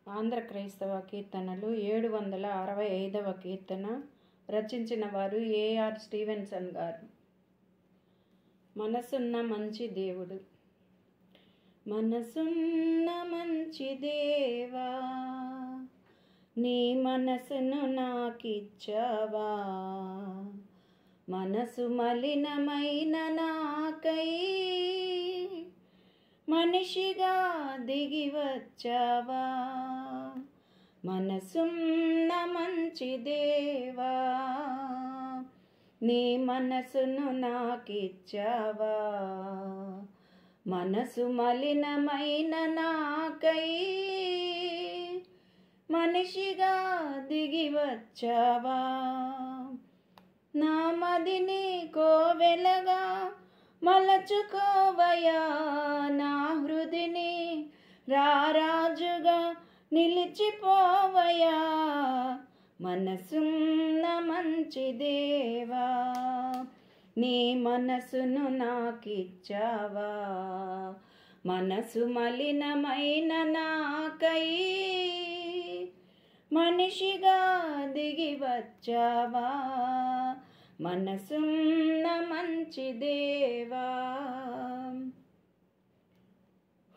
ఆంధ్ర క్రైస్తవ కీర్తనలు 765వ కీర్తన. రచించిన వారు ఏఆర్ స్టీవెన్సన్ గారు. మనసున్న మంచి దేవుడు. మనసున్న మంచి దేవా, నీ మనసును నాకిచ్చావా. మనసు మలినమైన నాకై మనిషిగా దిగి వచ్చావా. మనసున్న మంచి దేవా, నీ మనసును నాకిచ్చావా. మనసు మలినమైన నాకై మనిషిగా దిగి వచ్చావా. నా మదిని కోవెలగా మలచుకోవయా, నా హృదిని రారాజుగా నిలిచిపోవయా. మనసున్న మంచి దేవా, నీ మనసును నాకిచ్చావా. మనసు మలినమైన నాకై మనిషిగా దిగి వచ్చావా. మనసున్న మంచి దేవా.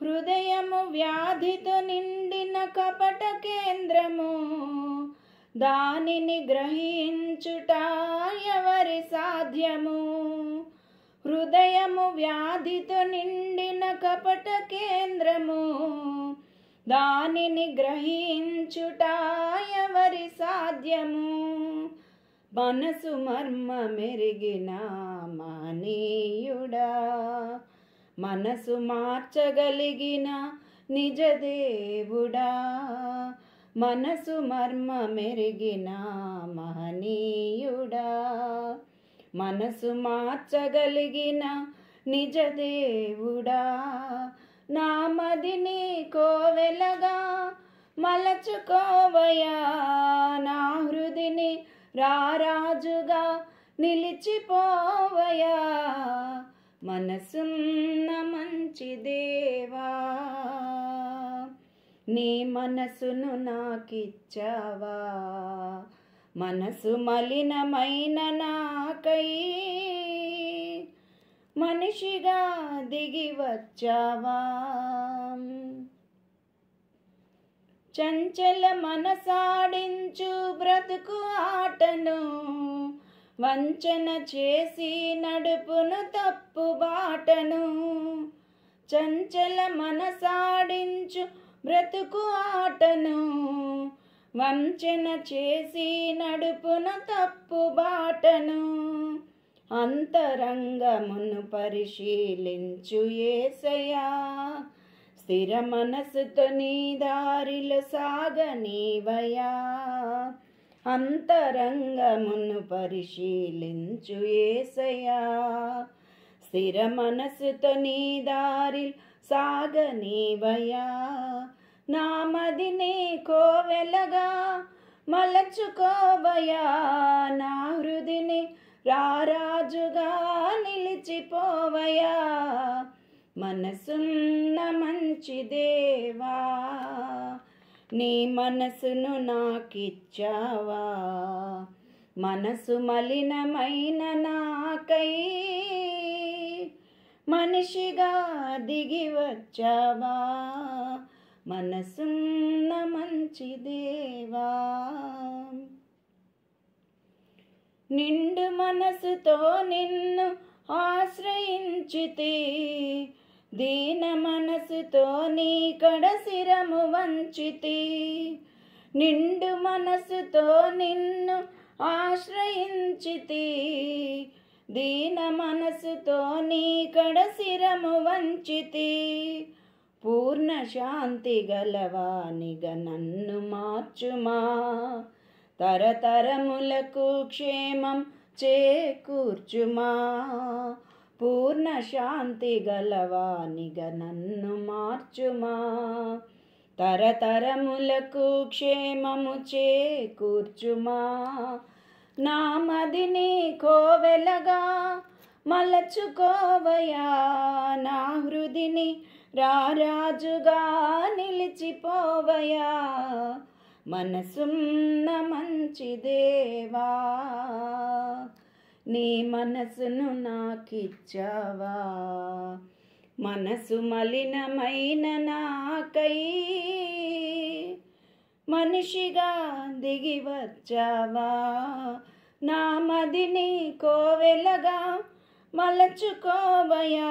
హృదయము వ్యాధితో నిండిన కపట కేంద్రము, దానిని గ్రహించుట ఎవరి సాధ్యము. హృదయము వ్యాధితో నిండిన కపట కేంద్రము, దానిని గ్రహించుట ఎవరి సాధ్యము. మనసు మర్మ మెరిగిన మహనీయుడా, మనసు మార్చగలిగిన నిజ దేవుడా. మనసు మర్మ మెరిగిన మహనీయుడా, మనసు మార్చగలిగిన నిజ దేవుడా. నా మదిని కోవెలగా మలచుకోవయా, నా హృదిని రారాజుగా నిలిచిపోవయా. మనసున్న మంచి దేవా, నీ మనసును నాకిచ్చావా. మనసు మలినమైన నాకై మనిషిగా దిగి వచ్చావా. చంచల మనసాడించు బ్రతుకు ఆటను, వంచన చేసి నడుపును తప్పు బాటను. చంచల మనసాడించు బ్రతుకు ఆటను, వంచన చేసి నడుపును తప్పు బాటను. అంతరంగమును పరిశీలించు యేసయ్యా, స్థిర మనసుతో నీ దారిలో సాగనీవయా. అంతరంగమును పరిశీలించు యేసయ్యా, స్థిర మనసుతో నీ దారిలో సాగనీవయా. నా మదిని కోవెలగా మలచుకోవయా, నా హృదిని రారాజుగా నిలిచిపోవయా. మనసున్న మంచి దేవా, నీ మనసును నాకిచ్చావా. మనసు మలినమైన నాకై మనిషిగా దిగి వచ్చావా. మనసున్న మంచి దేవా. నిండు మనసుతో నిన్ను ఆశ్రయించితి, దీన మనసుతో నీ కడ శిరము వంచితి. నిండు మనసుతో నిన్ను ఆశ్రయించితి, దీన మనసుతో నీ కడ శిరము వంచితి. పూర్ణ శాంతి గలవానిగా నన్ను మార్చుమా, తరతరములకు క్షేమం చేకూర్చుమా. పూర్ణ శాంతి గలవానిగా నన్ను మార్చుమా, తరతరములకు క్షేమము చేకూర్చుమా. నా మదిని కోవెలగా మలచుకోవయా, నా హృదిని రారాజుగా నిలిచిపోవయా. మనసున్న మంచి దేవా, నీ మనసును నాకిచ్చావా. మనసు మలినమైన నాకై మనిషిగా దిగి వచ్చావా. నా మదిని కోవెలగా మలచుకోవయా,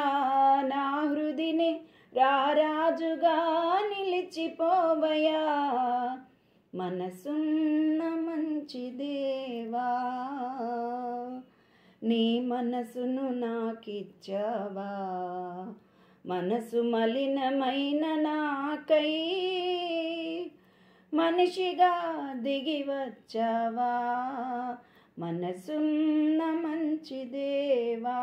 నా హృదిని రారాజుగా నిలిచిపోవయా. మనసున్న మంచి దేవా, నీ మనసును నాకిచ్చావా. మనసు మలినమైన నాకై మనిషిగా దిగి వచ్చావా. మనసున్న మంచి దేవా.